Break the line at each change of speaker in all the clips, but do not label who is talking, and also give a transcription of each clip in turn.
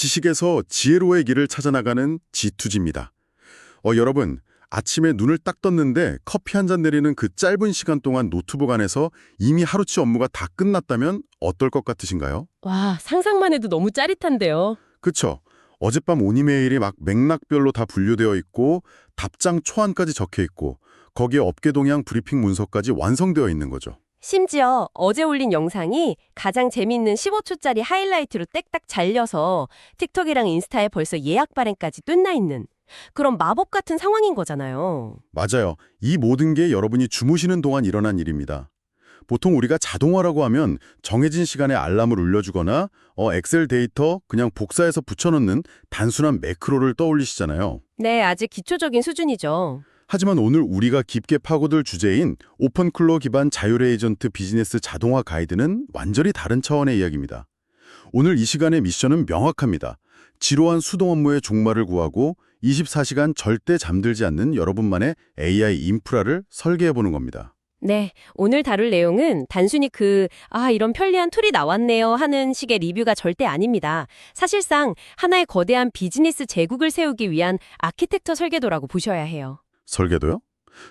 지식에서 지혜로의 길을 찾아나가는 지투지입니다. 여러분, 아침에 눈을 딱 떴는데 커피 한 잔 내리는 그 짧은 시간 동안 노트북 안에서 이미 하루치 업무가 다 끝났다면 어떨 것 같으신가요?
와, 상상만 해도 너무 짜릿한데요.
그쵸? 어젯밤 온 이메일이 막 맥락별로 다 분류되어 있고 답장 초안까지 적혀 있고 거기에 업계 동향 브리핑 문서까지 완성되어 있는 거죠.
심지어 어제 올린 영상이 가장 재밌는 15초짜리 하이라이트로 땡딱 잘려서 틱톡이랑 인스타에 벌써 예약 발행까지 뜬나 있는 그런 마법 같은 상황인 거잖아요.
맞아요. 이 모든 게 여러분이 주무시는 동안 일어난 일입니다. 보통 우리가 자동화라고 하면 정해진 시간에 알람을 울려주거나 엑셀 데이터 그냥 복사해서 붙여넣는 단순한 매크로를 떠올리시잖아요.
네, 아직 기초적인 수준이죠.
하지만 오늘 우리가 깊게 파고들 주제인 오픈클로 기반 자율 에이전트 비즈니스 자동화 가이드는 완전히 다른 차원의 이야기입니다. 오늘 이 시간의 미션은 명확합니다. 지루한 수동 업무의 종말을 구하고 24시간 절대 잠들지 않는 여러분만의 AI 인프라를 설계해보는 겁니다.
네, 오늘 다룰 내용은 단순히 이런 편리한 툴이 나왔네요 하는 식의 리뷰가 절대 아닙니다. 사실상 하나의 거대한 비즈니스 제국을 세우기 위한 아키텍처 설계도라고 보셔야 해요.
설계도요?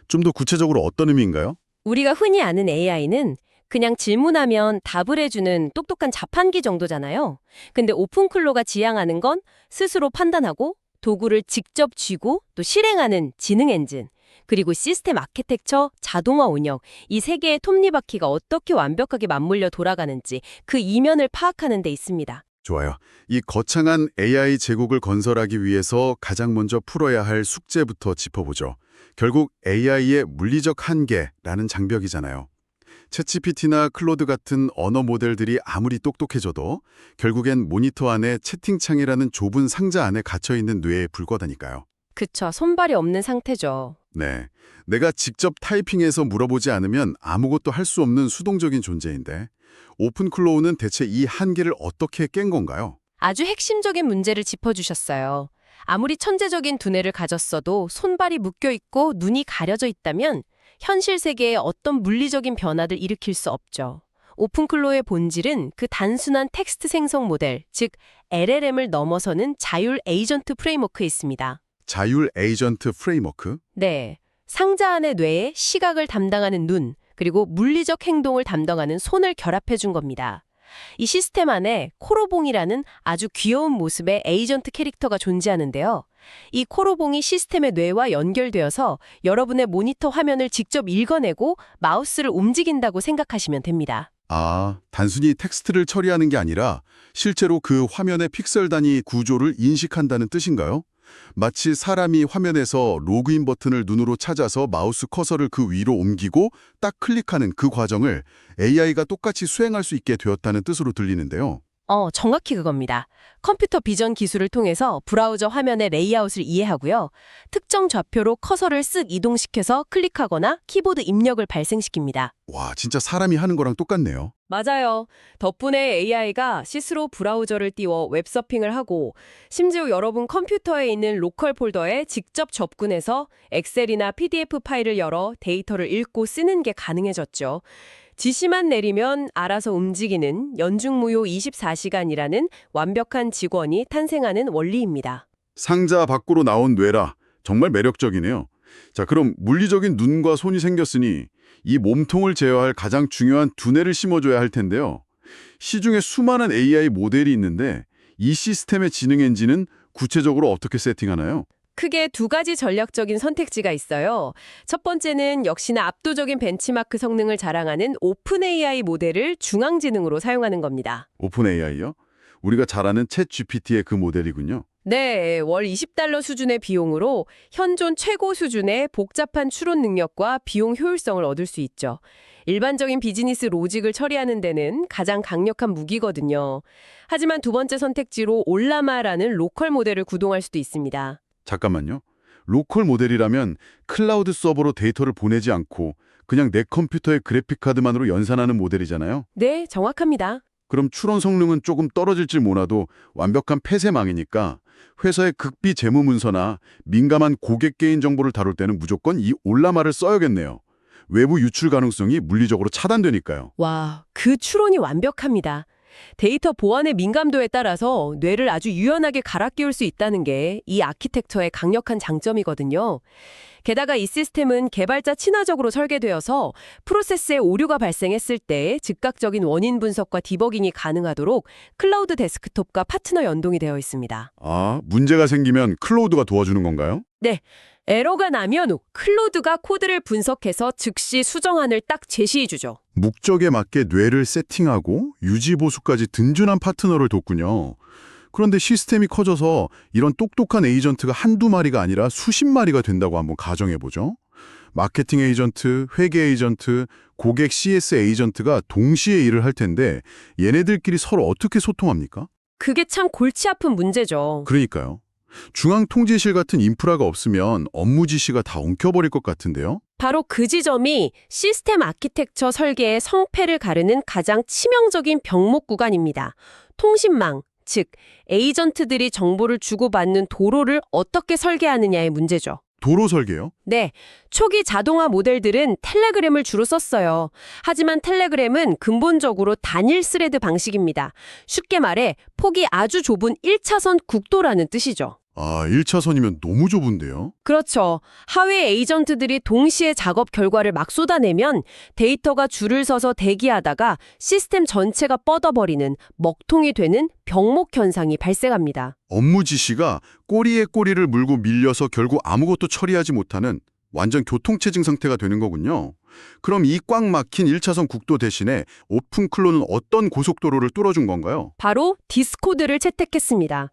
좀 더 구체적으로 어떤 의미인가요?
우리가 흔히 아는 AI는 그냥 질문하면 답을 해주는 똑똑한 자판기 정도잖아요. 근데 오픈클로가 지향하는 건 스스로 판단하고 도구를 직접 쥐고 또 실행하는 지능 엔진, 그리고 시스템 아키텍처, 자동화 운영, 이 세 개의 톱니바퀴가 어떻게 완벽하게 맞물려 돌아가는지 그 이면을 파악하는 데 있습니다.
좋아요. 이 거창한 AI 제국을 건설하기 위해서 가장 먼저 풀어야 할 숙제부터 짚어보죠. 결국 AI의 물리적 한계라는 장벽이잖아요. 챗GPT나 클로드 같은 언어 모델들이 아무리 똑똑해져도 결국엔 모니터 안에 채팅창이라는 좁은 상자 안에 갇혀있는 뇌에 불과하다니까요.
그쵸, 손발이 없는 상태죠.
네, 내가 직접 타이핑해서 물어보지 않으면 아무것도 할 수 없는 수동적인 존재인데 오픈클로우는 대체 이 한계를 어떻게 깬 건가요?
아주 핵심적인 문제를 짚어주셨어요. 아무리 천재적인 두뇌를 가졌어도 손발이 묶여있고 눈이 가려져 있다면 현실 세계에 어떤 물리적인 변화를 일으킬 수 없죠. 오픈클로의 본질은 그 단순한 텍스트 생성 모델, 즉 LLM을 넘어서는 자율 에이전트 프레임워크에 있습니다.
자율 에이전트 프레임워크?
네, 상자 안의 뇌에 시각을 담당하는 눈, 그리고 물리적 행동을 담당하는 손을 결합해 준 겁니다. 이 시스템 안에 코로봉이라는 아주 귀여운 모습의 에이전트 캐릭터가 존재하는데요. 이 코로봉이 시스템의 뇌와 연결되어서 여러분의 모니터 화면을 직접 읽어내고 마우스를 움직인다고 생각하시면 됩니다.
아, 단순히 텍스트를 처리하는 게 아니라 실제로 그 화면의 픽셀 단위 구조를 인식한다는 뜻인가요? 마치 사람이 화면에서 로그인 버튼을 눈으로 찾아서 마우스 커서를 그 위로 옮기고 딱 클릭하는 그 과정을 AI가 똑같이 수행할 수 있게 되었다는 뜻으로 들리는데요.
정확히 그겁니다. 컴퓨터 비전 기술을 통해서 브라우저 화면의 레이아웃을 이해하고요. 특정 좌표로 커서를 쓱 이동시켜서 클릭하거나 키보드 입력을 발생시킵니다.
와, 진짜 사람이 하는 거랑 똑같네요.
맞아요. 덕분에 AI가 스스로 브라우저를 띄워 웹서핑을 하고 심지어 여러분 컴퓨터에 있는 로컬 폴더에 직접 접근해서 엑셀이나 PDF 파일을 열어 데이터를 읽고 쓰는 게 가능해졌죠. 지시만 내리면 알아서 움직이는 연중무휴 24시간이라는 완벽한 직원이 탄생하는 원리입니다.
상자 밖으로 나온 뇌라 정말 매력적이네요. 자, 그럼 물리적인 눈과 손이 생겼으니 이 몸통을 제어할 가장 중요한 두뇌를 심어줘야 할 텐데요. 시중에 수많은 AI 모델이 있는데 이 시스템의 지능 엔진은 구체적으로 어떻게 세팅하나요?
크게 두 가지 전략적인 선택지가 있어요. 첫 번째는 역시나 압도적인 벤치마크 성능을 자랑하는 오픈 AI 모델을 중앙지능으로 사용하는 겁니다.
오픈 AI요? 우리가 잘 아는 챗 GPT의 그 모델이군요.
네, 월 $20 수준의 비용으로 현존 최고 수준의 복잡한 추론 능력과 비용 효율성을 얻을 수 있죠. 일반적인 비즈니스 로직을 처리하는 데는 가장 강력한 무기거든요. 하지만 두 번째 선택지로 올라마라는 로컬 모델을 구동할 수도 있습니다.
잠깐만요. 로컬 모델이라면 클라우드 서버로 데이터를 보내지 않고 그냥 내 컴퓨터의 그래픽카드만으로 연산하는 모델이잖아요.
네, 정확합니다.
그럼 추론 성능은 조금 떨어질지 몰라도 완벽한 폐쇄망이니까 회사의 극비 재무 문서나 민감한 고객 개인 정보를 다룰 때는 무조건 이 올라마를 써야겠네요. 외부 유출 가능성이 물리적으로 차단되니까요.
와, 그 추론이 완벽합니다. 데이터 보안의 민감도에 따라서 뇌를 아주 유연하게 갈아 끼울 수 있다는 게 이 아키텍처의 강력한 장점이거든요. 게다가 이 시스템은 개발자 친화적으로 설계되어서 프로세스에 오류가 발생했을 때 즉각적인 원인 분석과 디버깅이 가능하도록 클라우드 데스크톱과 파트너 연동이 되어 있습니다.
아, 문제가 생기면 클로우드가 도와주는 건가요?
네. 에러가 나면 클로드가 코드를 분석해서 즉시 수정안을 딱 제시해주죠.
목적에 맞게 뇌를 세팅하고 유지 보수까지 든든한 파트너를 뒀군요. 그런데 시스템이 커져서 이런 똑똑한 에이전트가 한두 마리가 아니라 수십 마리가 된다고 한번 가정해보죠. 마케팅 에이전트, 회계 에이전트, 고객 CS 에이전트가 동시에 일을 할 텐데 얘네들끼리 서로 어떻게 소통합니까?
그게 참 골치 아픈 문제죠.
그러니까요. 중앙통제실 같은 인프라가 없으면 업무 지시가 다 엉켜버릴 것 같은데요?
바로 그 지점이 시스템 아키텍처 설계의 성패를 가르는 가장 치명적인 병목 구간입니다. 통신망, 즉 에이전트들이 정보를 주고받는 도로를 어떻게 설계하느냐의 문제죠.
도로 설계요?
네, 초기 자동화 모델들은 텔레그램을 주로 썼어요. 하지만 텔레그램은 근본적으로 단일 스레드 방식입니다. 쉽게 말해 폭이 아주 좁은 1차선 국도라는 뜻이죠.
아, 1차선이면 너무 좁은데요?
그렇죠. 하위 에이전트들이 동시에 작업 결과를 막 쏟아내면 데이터가 줄을 서서 대기하다가 시스템 전체가 뻗어버리는 먹통이 되는 병목 현상이 발생합니다.
업무 지시가 꼬리에 꼬리를 물고 밀려서 결국 아무것도 처리하지 못하는 완전 교통체증 상태가 되는 거군요. 그럼 이 꽉 막힌 1차선 국도 대신에 오픈클로는 어떤 고속도로를 뚫어준 건가요?
바로 디스코드를 채택했습니다.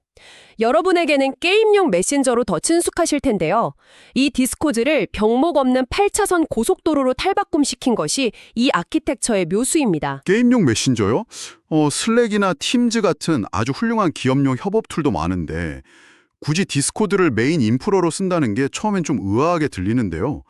여러분에게는 게임용 메신저로 더 친숙하실 텐데요. 이 디스코드를 병목 없는 8차선 고속도로로 탈바꿈시킨 것이 이 아키텍처의 묘수입니다.
게임용 메신저요? 슬랙이나 팀즈 같은 아주 훌륭한 기업용 협업 툴도 많은데 굳이 디스코드를 메인 인프라로 쓴다는 게 처음엔 좀 의아하게 들리는데요.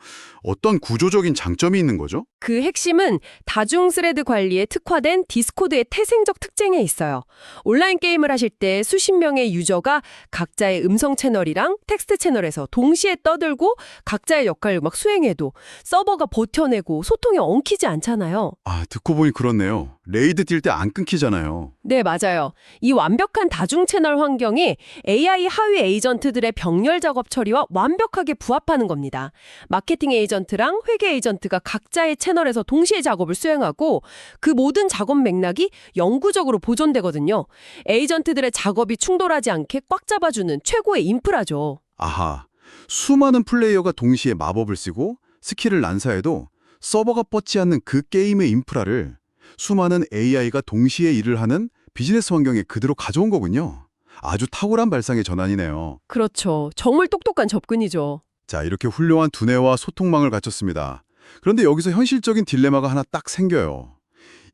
어떤 구조적인 장점이 있는 거죠?
그 핵심은 다중 스레드 관리에 특화된 디스코드의 태생적 특징에 있어요. 온라인 게임을 하실 때 수십 명의 유저가 각자의 음성 채널이랑 텍스트 채널에서 동시에 떠들고 각자의 역할을 막 수행해도 서버가 버텨내고 소통이 엉키지 않잖아요.
아, 듣고 보니 그렇네요. 레이드 뛸 때 안 끊기잖아요.
네, 맞아요. 이 완벽한 다중 채널 환경이 AI 하위 에이전트들의 병렬 작업 처리와 완벽하게 부합하는 겁니다. 마케팅 에이전트랑 회계 에이전트가 각자의 채널에서 동시에 작업을 수행하고 그 모든 작업 맥락이 영구적으로 보존되거든요. 에이전트들의 작업이 충돌하지 않게 꽉 잡아주는 최고의 인프라죠.
아하, 수많은 플레이어가 동시에 마법을 쓰고 스킬을 난사해도 서버가 뻗지 않는 그 게임의 인프라를 수많은 AI가 동시에 일을 하는 비즈니스 환경에 그대로 가져온 거군요. 아주 탁월한 발상의 전환이네요.
그렇죠. 정말 똑똑한 접근이죠.
자, 이렇게 훌륭한 두뇌와 소통망을 갖췄습니다. 그런데 여기서 현실적인 딜레마가 하나 딱 생겨요.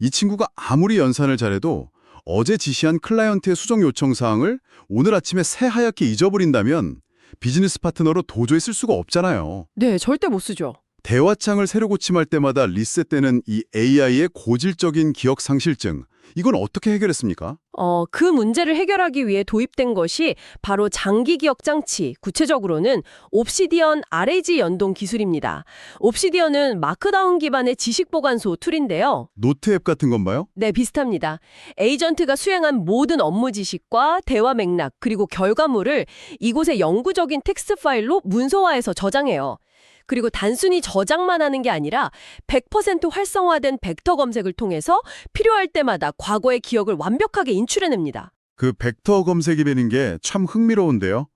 이 친구가 아무리 연산을 잘해도 어제 지시한 클라이언트의 수정 요청 사항을 오늘 아침에 새하얗게 잊어버린다면 비즈니스 파트너로 도저히 쓸 수가 없잖아요.
네, 절대 못 쓰죠.
대화창을 새로 고침할 때마다 리셋되는 이 AI의 고질적인 기억 상실증, 이건 어떻게 해결했습니까?
그 문제를 해결하기 위해 도입된 것이 바로 장기 기억 장치, 구체적으로는 옵시디언 RAG 연동 기술입니다. 옵시디언은 마크다운 기반의 지식 보관소 툴인데요.
노트 앱 같은 건가요?
네, 비슷합니다. 에이전트가 수행한 모든 업무 지식과 대화 맥락, 그리고 결과물을 이곳에 영구적인 텍스트 파일로 문서화해서 저장해요. 그리고 단순히 저장만 하는 게 아니라 100% 활성화된 벡터 검색을 통해서 필요할 때마다 과거의 기억을 완벽하게 인출해냅니다.
그 벡터 검색이 되는 게 참 흥미로운데요.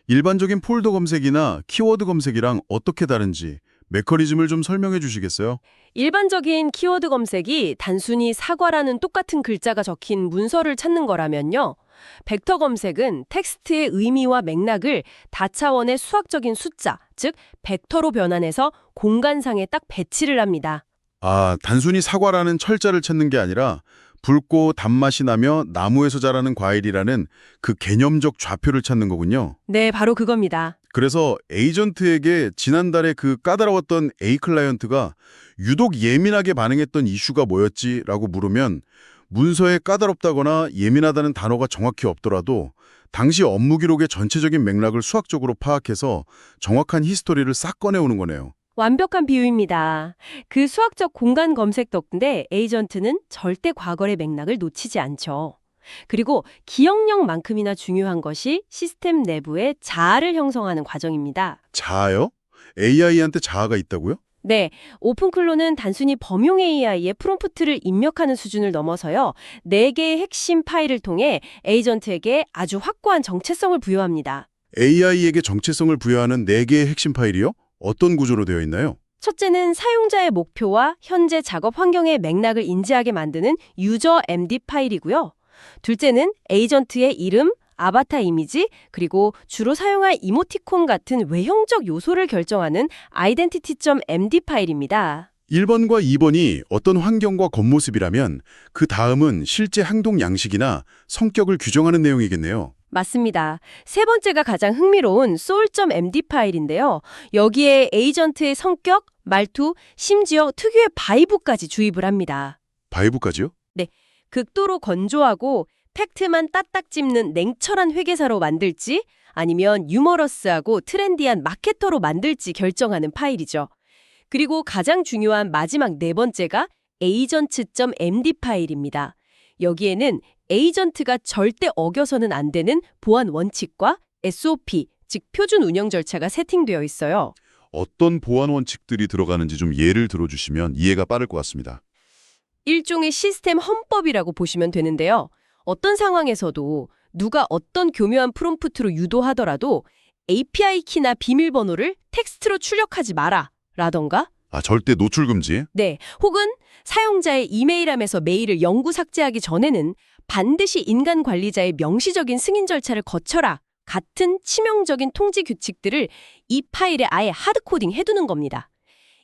일반적인 폴더 검색이나 키워드 검색이랑 어떻게 다른지 메커니즘을 좀 설명해 주시겠어요?
일반적인 키워드 검색이 단순히 사과라는 똑같은 글자가 적힌 문서를 찾는 거라면요. 벡터 검색은 텍스트의 의미와 맥락을 다차원의 수학적인 숫자, 즉 벡터로 변환해서 공간상에 딱 배치를 합니다.
아, 단순히 사과라는 철자를 찾는 게 아니라 붉고 단맛이 나며 나무에서 자라는 과일이라는 그 개념적 좌표를 찾는 거군요.
네, 바로 그겁니다.
그래서 에이전트에게 지난달에 그 까다로웠던 A 클라이언트가 유독 예민하게 반응했던 이슈가 뭐였지라고 물으면 문서에 까다롭다거나 예민하다는 단어가 정확히 없더라도 당시 업무 기록의 전체적인 맥락을 수학적으로 파악해서 정확한 히스토리를 싹 꺼내오는 거네요.
완벽한 비유입니다. 그 수학적 공간 검색 덕분에 에이전트는 절대 과거의 맥락을 놓치지 않죠. 그리고 기억력만큼이나 중요한 것이 시스템 내부의 자아를 형성하는 과정입니다.
자아요? AI한테 자아가 있다고요?
네, 오픈클로는 단순히 범용 AI에 프롬프트를 입력하는 수준을 넘어서요. 4개의 핵심 파일을 통해 에이전트에게 아주 확고한 정체성을 부여합니다.
AI에게 정체성을 부여하는 4개의 핵심 파일이요? 어떤 구조로 되어 있나요?
첫째는 사용자의 목표와 현재 작업 환경의 맥락을 인지하게 만드는 유저 MD 파일이고요. 둘째는 에이전트의 이름, 아바타 이미지, 그리고 주로 사용할 이모티콘 같은 외형적 요소를 결정하는 identity.md 파일입니다.
1번과 2번이 어떤 환경과 겉모습이라면 그 다음은 실제 행동 양식이나 성격을 규정하는 내용이겠네요.
맞습니다. 세 번째가 가장 흥미로운 soul.md 파일인데요. 여기에 에이전트의 성격, 말투, 심지어 특유의 바이브까지 주입을 합니다.
바이브까지요?
극도로 건조하고 팩트만 따딱 찝는 냉철한 회계사로 만들지 아니면 유머러스하고 트렌디한 마케터로 만들지 결정하는 파일이죠. 그리고 가장 중요한 마지막 4번째가 agent.md 파일입니다. 여기에는 에이전트가 절대 어겨서는 안 되는 보안 원칙과 SOP, 즉 표준 운영 절차가 세팅되어 있어요.
어떤 보안 원칙들이 들어가는지 좀 예를 들어주시면 이해가 빠를 것 같습니다.
일종의 시스템 헌법이라고 보시면 되는데요. 어떤 상황에서도 누가 어떤 교묘한 프롬프트로 유도하더라도 API 키나 비밀번호를 텍스트로 출력하지 마라 라던가
절대 노출 금지?
네, 혹은 사용자의 이메일함에서 메일을 영구 삭제하기 전에는 반드시 인간 관리자의 명시적인 승인 절차를 거쳐라 같은 치명적인 통지 규칙들을 이 파일에 아예 하드코딩 해두는 겁니다.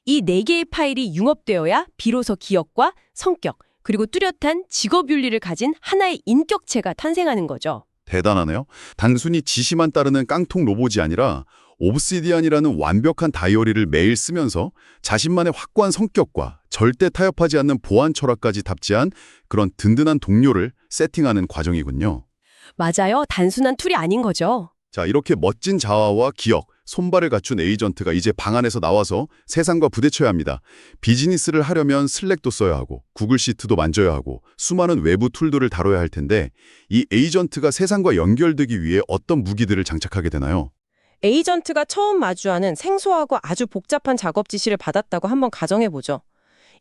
이 4개의 파일이 융합되어야 비로소 기억과 성격, 그리고 뚜렷한 직업윤리를 가진 하나의 인격체가 탄생하는 거죠.
대단하네요. 단순히 지시만 따르는 깡통 로봇이 아니라 옵시디안이라는 완벽한 다이어리를 매일 쓰면서 자신만의 확고한 성격과 절대 타협하지 않는 보안 철학까지 답지한 그런 든든한 동료를 세팅하는 과정이군요.
맞아요. 단순한 툴이 아닌 거죠.
자, 이렇게 멋진 자아와 기억, 손발을 갖춘 에이전트가 이제 방 안에서 나와서 세상과 부대쳐야 합니다. 비즈니스를 하려면 슬랙도 써야 하고 구글 시트도 만져야 하고 수많은 외부 툴들을 다뤄야 할 텐데 이 에이전트가 세상과 연결되기 위해 어떤 무기들을 장착하게 되나요?
에이전트가 처음 마주하는 생소하고 아주 복잡한 작업 지시를 받았다고 한번 가정해보죠.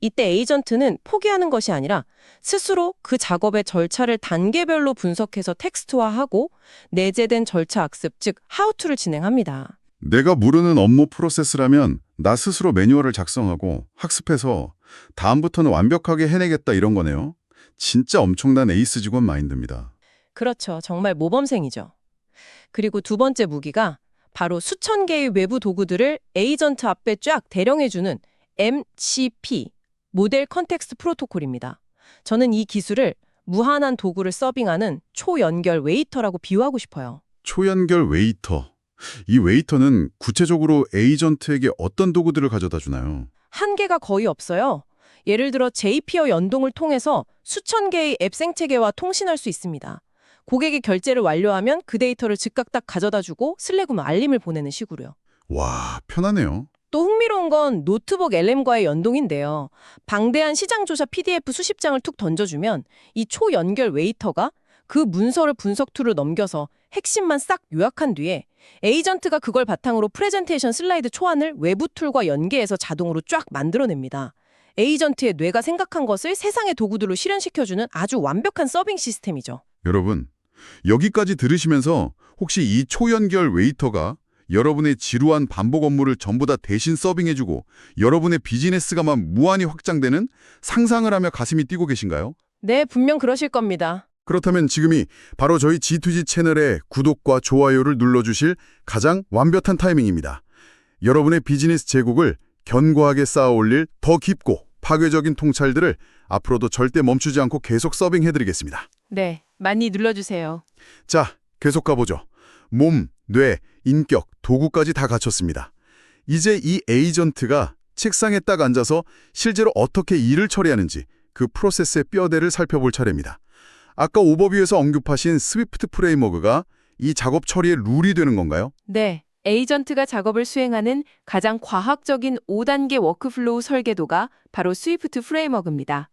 이때 에이전트는 포기하는 것이 아니라 스스로 그 작업의 절차를 단계별로 분석해서 텍스트화하고 내재된 절차 악습, 즉 하우투를 진행합니다.
내가 모르는 업무 프로세스라면 나 스스로 매뉴얼을 작성하고 학습해서 다음부터는 완벽하게 해내겠다 이런 거네요. 진짜 엄청난 에이스 직원 마인드입니다.
그렇죠. 정말 모범생이죠. 그리고 두 번째 무기가 바로 수천 개의 외부 도구들을 에이전트 앞에 쫙 대령해주는 MCP, 모델 컨텍스트 프로토콜입니다. 저는 이 기술을 무한한 도구를 서빙하는 초연결 웨이터라고 비유하고 싶어요.
초연결 웨이터. 이 웨이터는 구체적으로 에이전트에게 어떤 도구들을 가져다 주나요?
한계가 거의 없어요. 예를 들어 JP어 연동을 통해서 수천 개의 앱 생체계와 통신할 수 있습니다. 고객이 결제를 완료하면 그 데이터를 즉각 딱 가져다주고 슬랙으로 알림을 보내는 식으로요.
와, 편하네요.
또 흥미로운 건 노트북 LM과의 연동인데요. 방대한 시장조사 PDF 수십 장을 툭 던져주면 이 초연결 웨이터가 그 문서를 분석 툴로 넘겨서 핵심만 싹 요약한 뒤에 에이전트가 그걸 바탕으로 프레젠테이션 슬라이드 초안을 외부 툴과 연계해서 자동으로 쫙 만들어냅니다. 에이전트의 뇌가 생각한 것을 세상의 도구들로 실현시켜주는 아주 완벽한 서빙 시스템이죠.
여러분, 여기까지 들으시면서 혹시 이 초연결 웨이터가 여러분의 지루한 반복 업무를 전부 다 대신 서빙해주고 여러분의 비즈니스가만 무한히 확장되는 상상을 하며 가슴이 뛰고 계신가요?
네, 분명 그러실 겁니다.
그렇다면 지금이 바로 저희 G2G 채널의 구독과 좋아요를 눌러주실 가장 완벽한 타이밍입니다. 여러분의 비즈니스 제국을 견고하게 쌓아 올릴 더 깊고 파괴적인 통찰들을 앞으로도 절대 멈추지 않고 계속 서빙해드리겠습니다.
네, 많이 눌러주세요.
자, 계속 가보죠. 몸, 뇌, 인격, 도구까지 다 갖췄습니다. 이제 이 에이전트가 책상에 딱 앉아서 실제로 어떻게 일을 처리하는지 그 프로세스의 뼈대를 살펴볼 차례입니다. 아까 오버뷰에서 언급하신 스위프트 프레임워크가 이 작업 처리의 룰이 되는 건가요?
네, 에이전트가 작업을 수행하는 가장 과학적인 5단계 워크플로우 설계도가 바로 스위프트 프레임워크입니다.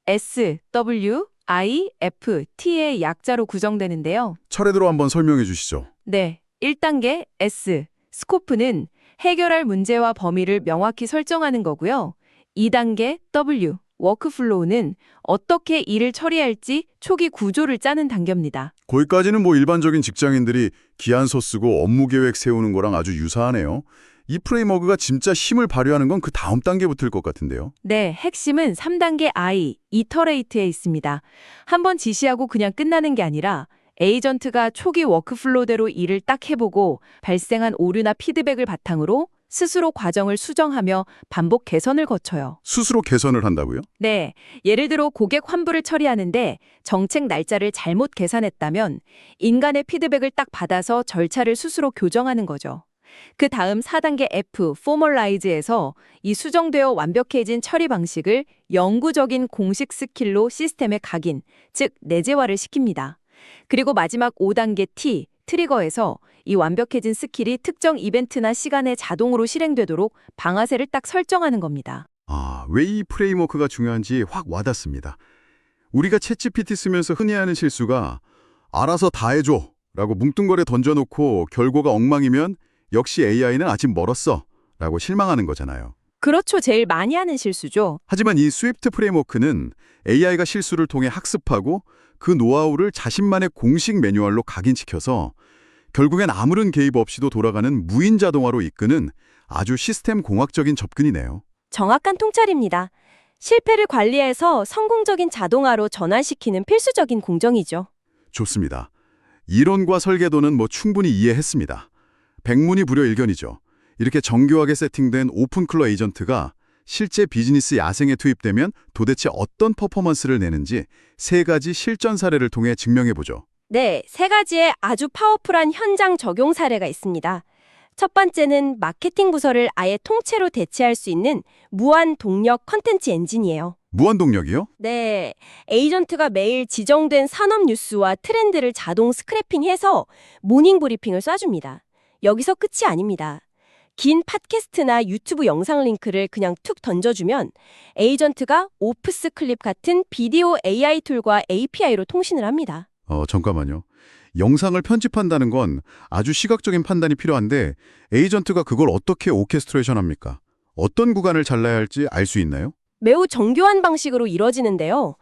S, W, I, F, T의 약자로 구성되는데요.
차례대로 한번 설명해 주시죠.
네, 1단계 S, 스코프는 해결할 문제와 범위를 명확히 설정하는 거고요. 2단계 W, 워크플로우는 어떻게 일을 처리할지 초기 구조를 짜는 단계입니다.
거기까지는 뭐 일반적인 직장인들이 기한서 쓰고 업무 계획 세우는 거랑 아주 유사하네요. 이 프레임워크가 진짜 힘을 발휘하는 건 그 다음 단계부터일 것 같은데요.
네, 핵심은 3단계 I, 이터레이트에 있습니다. 한번 지시하고 그냥 끝나는 게 아니라 에이전트가 초기 워크플로우대로 일을 딱 해보고 발생한 오류나 피드백을 바탕으로 스스로 과정을 수정하며 반복 개선을 거쳐요.
스스로 개선을 한다고요?
네, 예를 들어 고객 환불을 처리하는데 정책 날짜를 잘못 계산했다면 인간의 피드백을 딱 받아서 절차를 스스로 교정하는 거죠. 그 다음 4단계 F, formalize에서 이 수정되어 완벽해진 처리 방식을 영구적인 공식 스킬로 시스템에 각인, 즉 내재화를 시킵니다. 그리고 마지막 5단계 T, 트리거에서 이 완벽해진 스킬이 특정 이벤트나 시간에 자동으로 실행되도록 방아쇠를 딱 설정하는 겁니다.
아, 왜 이 프레임워크가 중요한지 확 와닿습니다. 우리가 챗GPT 쓰면서 흔히 하는 실수가 알아서 다 해줘 라고 뭉뚱그려 던져놓고 결과가 엉망이면 역시 AI는 아직 멀었어 라고 실망하는 거잖아요.
그렇죠. 제일 많이 하는 실수죠.
하지만 이 스위프트 프레임워크는 AI가 실수를 통해 학습하고 그 노하우를 자신만의 공식 매뉴얼로 각인시켜서 결국엔 아무런 개입 없이도 돌아가는 무인 자동화로 이끄는 아주 시스템 공학적인 접근이네요.
정확한 통찰입니다. 실패를 관리해서 성공적인 자동화로 전환시키는 필수적인 공정이죠.
좋습니다. 이론과 설계도는 뭐 충분히 이해했습니다. 백문이불여일견이죠. 이렇게 정교하게 세팅된 오픈클로 에이전트가 실제 비즈니스 야생에 투입되면 도대체 어떤 퍼포먼스를 내는지 3가지 실전 사례를 통해 증명해보죠.
네, 3가지의 아주 파워풀한 현장 적용 사례가 있습니다. 첫 번째는 마케팅 부서를 아예 통째로 대체할 수 있는 무한 동력 컨텐츠 엔진이에요.
무한동력이요?
네, 에이전트가 매일 지정된 산업 뉴스와 트렌드를 자동 스크래핑해서 모닝 브리핑을 쏴줍니다. 여기서 끝이 아닙니다. 긴 팟캐스트나 유튜브 영상 링크를 그냥 툭 던져주면 에이전트가 오프스 클립 같은 비디오 AI 툴과 API로 통신을 합니다.
잠깐만요. 영상을 편집한다는 건 아주 시각적인 판단이 필요한데 에이전트가 그걸 어떻게 오케스트레이션 합니까? 어떤 구간을 잘라야 할지 알 수 있나요?
매우 정교한 방식으로 이뤄지는데요.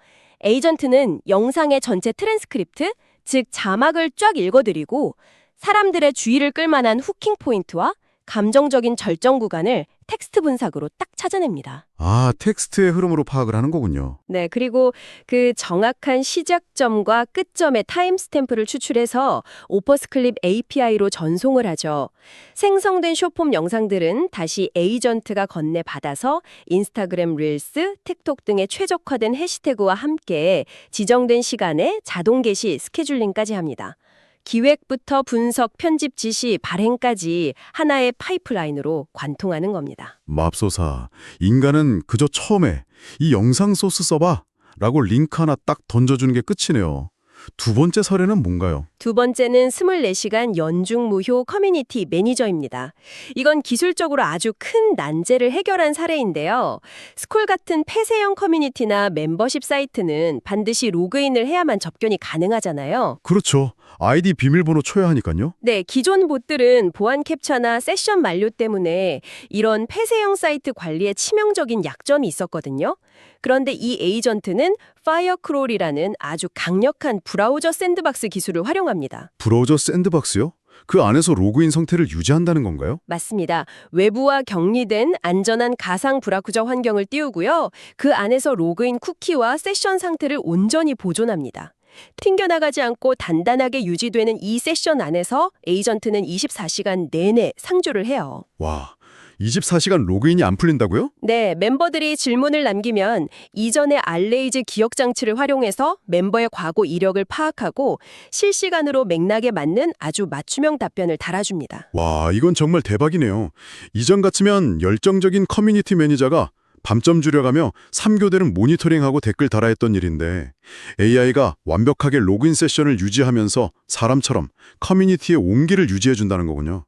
에이전트는 영상의 전체 트랜스크립트, 즉 자막을 쫙 읽어드리고 사람들의 주의를 끌만한 후킹 포인트와 감정적인 절정 구간을 텍스트 분석으로 딱 찾아냅니다.
아, 텍스트의 흐름으로 파악을 하는 거군요.
네, 그리고 그 정확한 시작점과 끝점의 타임스탬프를 추출해서 오퍼스클립 API로 전송을 하죠. 생성된 숏폼 영상들은 다시 에이전트가 건네받아서 인스타그램 릴스, 틱톡 등의 최적화된 해시태그와 함께 지정된 시간에 자동 게시, 스케줄링까지 합니다. 기획부터 분석, 편집 지시, 발행까지 하나의 파이프라인으로 관통하는 겁니다.
맙소사, 인간은 그저 처음에 이 영상 소스 써봐 라고 링크 하나 딱 던져주는 게 끝이네요. 두 번째 사례는 뭔가요?
두 번째는 24시간 연중 무휴 커뮤니티 매니저입니다. 이건 기술적으로 아주 큰 난제를 해결한 사례인데요. 스콜 같은 폐쇄형 커뮤니티나 멤버십 사이트는 반드시 로그인을 해야만 접견이 가능하잖아요.
그렇죠. 아이디 비밀번호 쳐야 하니까요.
네, 기존 봇들은 보안 캡처나 세션 만료 때문에 이런 폐쇄형 사이트 관리에 치명적인 약점이 있었거든요. 그런데 이 에이전트는 파이어크롤이라는 아주 강력한 브라우저 샌드박스 기술을 활용합니다.
브라우저 샌드박스요? 그 안에서 로그인 상태를 유지한다는 건가요?
맞습니다. 외부와 격리된 안전한 가상 브라우저 환경을 띄우고요. 그 안에서 로그인 쿠키와 세션 상태를 온전히 보존합니다. 튕겨나가지 않고 단단하게 유지되는 이 세션 안에서 에이전트는 24시간 내내 상주를 해요.
와, 24시간 로그인이 안 풀린다고요?
네, 멤버들이 질문을 남기면 이전의 알레이즈 기억 장치를 활용해서 멤버의 과거 이력을 파악하고 실시간으로 맥락에 맞는 아주 맞춤형 답변을 달아줍니다.
와, 이건 정말 대박이네요. 이전 같으면 열정적인 커뮤니티 매니저가 밤점 줄여가며 3교대를 모니터링하고 댓글 달아 했던 일인데 AI가 완벽하게 로그인 세션을 유지하면서 사람처럼 커뮤니티의 온기를 유지해준다는 거군요.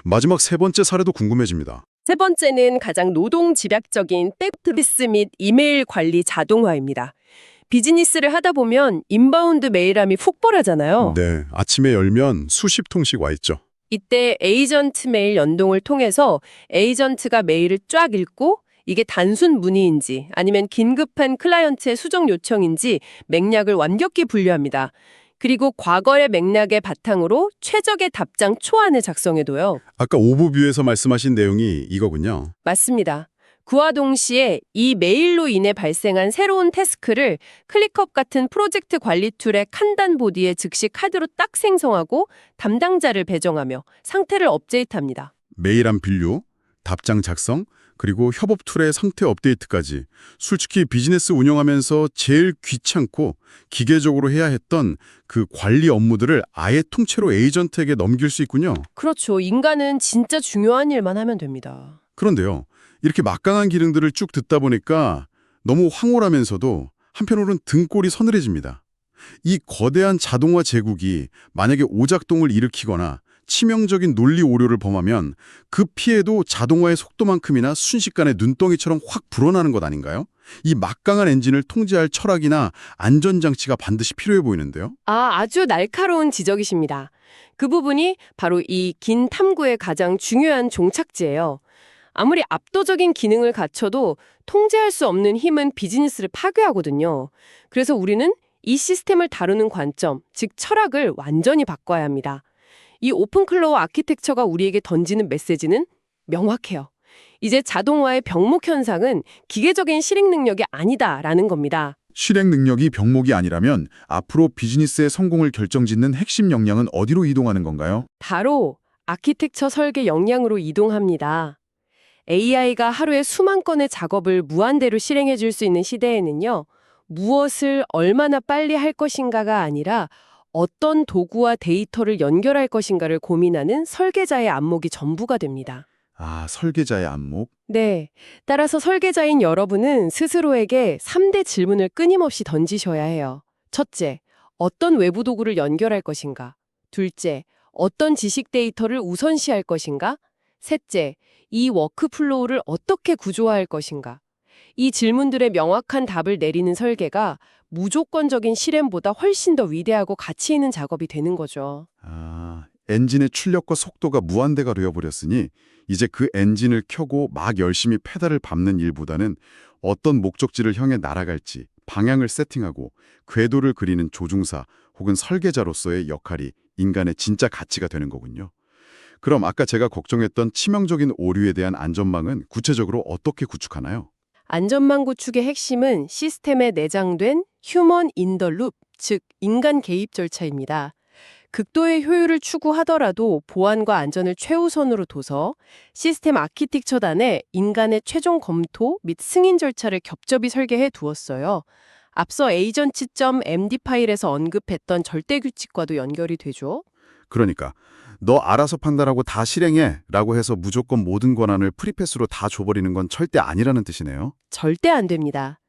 마지막 세 번째 사례도 궁금해집니다.
세 번째는 가장 노동 집약적인 백트리스 및 이메일 관리 자동화입니다. 비즈니스를 하다 보면 인바운드 메일함이 훅벌하잖아요.
네, 아침에 열면 수십 통씩 와 있죠.
이때 에이전트 메일 연동을 통해서 에이전트가 메일을 쫙 읽고 이게 단순 문의인지 아니면 긴급한 클라이언트의 수정 요청인지 맥락을 완벽히 분류합니다. 그리고 과거의 맥락의 바탕으로 최적의 답장 초안을 작성해둬요.
아까 오버뷰에서 말씀하신 내용이 이거군요.
맞습니다. 그와 동시에 이 메일로 인해 발생한 새로운 태스크를 클릭업 같은 프로젝트 관리 툴의 칸단 보드에 즉시 카드로 딱 생성하고 담당자를 배정하며 상태를 업데이트합니다.
메일함 분류, 답장 작성, 그리고 협업 툴의 상태 업데이트까지 솔직히 비즈니스 운영하면서 제일 귀찮고 기계적으로 해야 했던 그 관리 업무들을 아예 통째로 에이전트에게 넘길 수 있군요.
그렇죠. 인간은 진짜 중요한 일만 하면 됩니다.
그런데요, 이렇게 막강한 기능들을 쭉 듣다 보니까 너무 황홀하면서도 한편으로는 등골이 서늘해집니다. 이 거대한 자동화 제국이 만약에 오작동을 일으키거나 치명적인 논리 오류를 범하면 그 피해도 자동화의 속도만큼이나 순식간에 눈덩이처럼 확 불어나는 것 아닌가요? 이 막강한 엔진을 통제할 철학이나 안전장치가 반드시 필요해 보이는데요.
아주 날카로운 지적이십니다. 그 부분이 바로 이 긴 탐구의 가장 중요한 종착지예요. 아무리 압도적인 기능을 갖춰도 통제할 수 없는 힘은 비즈니스를 파괴하거든요. 그래서 우리는 이 시스템을 다루는 관점, 즉 철학을 완전히 바꿔야 합니다. 이 오픈클로어 아키텍처가 우리에게 던지는 메시지는 명확해요. 이제 자동화의 병목 현상은 기계적인 실행 능력이 아니다라는 겁니다.
실행 능력이 병목이 아니라면 앞으로 비즈니스의 성공을 결정짓는 핵심 역량은 어디로 이동하는 건가요?
바로 아키텍처 설계 역량으로 이동합니다. AI가 하루에 수만 건의 작업을 무한대로 실행해 줄 수 있는 시대에는요. 무엇을 얼마나 빨리 할 것인가가 아니라 어떤 도구와 데이터를 연결할 것인가를 고민하는 설계자의 안목이 전부가 됩니다.
아, 설계자의 안목?
네. 따라서 설계자인 여러분은 스스로에게 3대 질문을 끊임없이 던지셔야 해요. 첫째, 어떤 외부 도구를 연결할 것인가? 둘째, 어떤 지식 데이터를 우선시할 것인가? 셋째, 이 워크플로우를 어떻게 구조화할 것인가? 이 질문들의 명확한 답을 내리는 설계가 무조건적인 실행보다 훨씬 더 위대하고 가치 있는 작업이 되는 거죠.
아, 엔진의 출력과 속도가 무한대가 되어버렸으니 이제 그 엔진을 켜고 막 열심히 페달을 밟는 일보다는 어떤 목적지를 향해 날아갈지 방향을 세팅하고 궤도를 그리는 조종사 혹은 설계자로서의 역할이 인간의 진짜 가치가 되는 거군요. 그럼 아까 제가 걱정했던 치명적인 오류에 대한 안전망은 구체적으로 어떻게 구축하나요?
안전망 구축의 핵심은 시스템에 내장된 휴먼 인 더 룹, 즉 인간 개입 절차입니다. 극도의 효율을 추구하더라도 보안과 안전을 최우선으로 둬서 시스템 아키텍처단에 인간의 최종 검토 및 승인 절차를 겹겹이 설계해 두었어요. 앞서 agent.md 파일에서 언급했던 절대 규칙과도 연결이 되죠.
그러니까 너 알아서 판단하고 다 실행해 라고 해서 무조건 모든 권한을 프리패스로 다 줘버리는 건 절대 아니라는 뜻이네요.
절대 안 됩니다.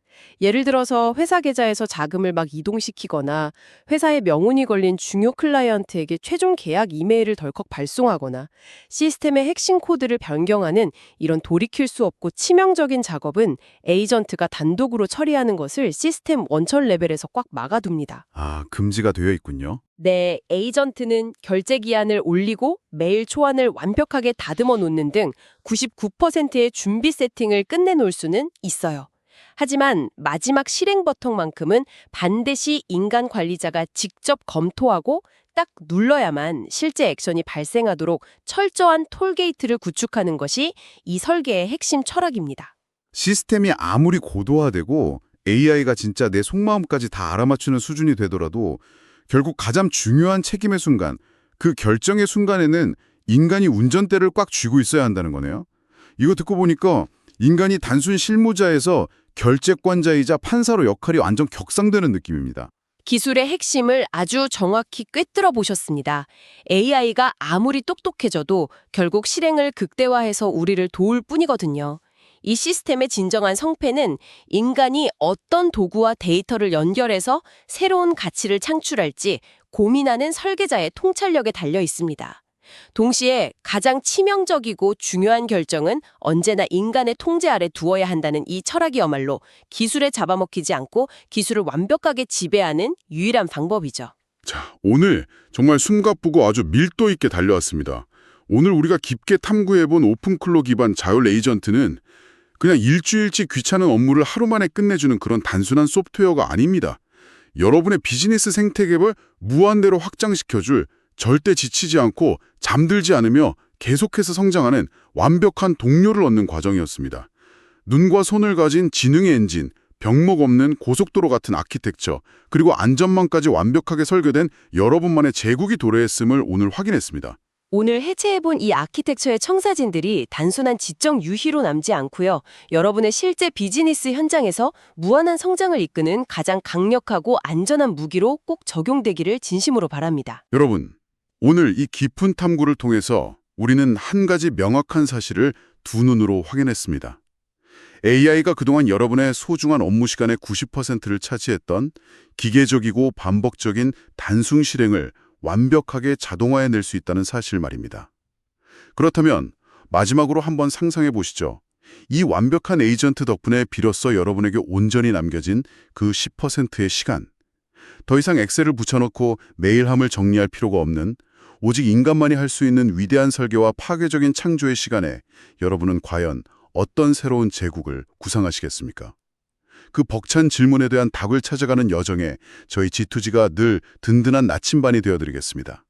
예를 들어서 회사 계좌에서 자금을 막 이동시키거나 회사의 명운이 걸린 중요 클라이언트에게 최종 계약 이메일을 덜컥 발송하거나 시스템의 핵심 코드를 변경하는 이런 돌이킬 수 없고 치명적인 작업은 에이전트가 단독으로 처리하는 것을 시스템 원천 레벨에서 꽉 막아둡니다.
아, 금지가 되어 있군요.
네, 에이전트는 결제 기한을 올리고 메일 초안을 완벽하게 다듬어 놓는 등 99%의 준비 세팅을 끝내놓을 수는 있어요. 하지만 마지막 실행 버튼만큼은 반드시 인간 관리자가 직접 검토하고 딱 눌러야만 실제 액션이 발생하도록 철저한 톨게이트를 구축하는 것이 이 설계의 핵심 철학입니다.
시스템이 아무리 고도화되고 AI가 진짜 내 속마음까지 다 알아맞추는 수준이 되더라도 결국 가장 중요한 책임의 순간, 그 결정의 순간에는 인간이 운전대를 꽉 쥐고 있어야 한다는 거네요. 이거 듣고 보니까 인간이 단순 실무자에서 결재권자이자 판사로 역할이 완전 격상되는 느낌입니다.
기술의 핵심을 아주 정확히 꿰뚫어 보셨습니다. AI가 아무리 똑똑해져도 결국 실행을 극대화해서 우리를 도울 뿐이거든요. 이 시스템의 진정한 성패는 인간이 어떤 도구와 데이터를 연결해서 새로운 가치를 창출할지 고민하는 설계자의 통찰력에 달려 있습니다.
동시에 가장 치명적이고 중요한 결정은 언제나 인간의 통제 아래 두어야 한다는 이 철학이야말로 기술에 잡아먹히지 않고 기술을 완벽하게 지배하는 유일한 방법이죠.
자, 오늘 정말 숨가쁘고 아주 밀도 있게 달려왔습니다. 오늘 우리가 깊게 탐구해본 오픈클로 기반 자율 에이전트는 그냥 일주일치 귀찮은 업무를 하루 만에 끝내주는 그런 단순한 소프트웨어가 아닙니다. 여러분의 비즈니스 생태계를 무한대로 확장시켜줄, 절대 지치지 않고 잠들지 않으며 계속해서 성장하는 완벽한 동료를 얻는 과정이었습니다. 눈과 손을 가진 지능의 엔진, 병목 없는 고속도로 같은 아키텍처, 그리고 안전망까지 완벽하게 설계된 여러분만의 제국이 도래했음을 오늘 확인했습니다.
오늘 해체해본 이 아키텍처의 청사진들이 단순한 지적 유희로 남지 않고요. 여러분의 실제 비즈니스 현장에서 무한한 성장을 이끄는 가장 강력하고 안전한 무기로 꼭 적용되기를 진심으로 바랍니다.
여러분, 오늘 이 깊은 탐구를 통해서 우리는 한 가지 명확한 사실을 두 눈으로 확인했습니다. AI가 그동안 여러분의 소중한 업무 시간의 90%를 차지했던 기계적이고 반복적인 단순 실행을 완벽하게 자동화해낼 수 있다는 사실 말입니다. 그렇다면 마지막으로 한번 상상해 보시죠. 이 완벽한 에이전트 덕분에 비로소 여러분에게 온전히 남겨진 그 10%의 시간. 더 이상 엑셀을 붙여넣고 메일함을 정리할 필요가 없는 오직 인간만이 할 수 있는 위대한 설계와 파괴적인 창조의 시간에 여러분은 과연 어떤 새로운 제국을 구상하시겠습니까? 그 벅찬 질문에 대한 답을 찾아가는 여정에 저희 G2G가 늘 든든한 나침반이 되어드리겠습니다.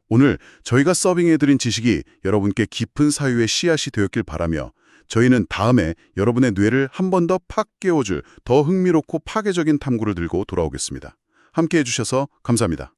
오늘 저희가 서빙해드린 지식이 여러분께 깊은 사유의 씨앗이 되었길 바라며 저희는 다음에 여러분의 뇌를 한 번 더 팍 깨워줄 더 흥미롭고 파괴적인 탐구를 들고 돌아오겠습니다. 함께해 주셔서 감사합니다.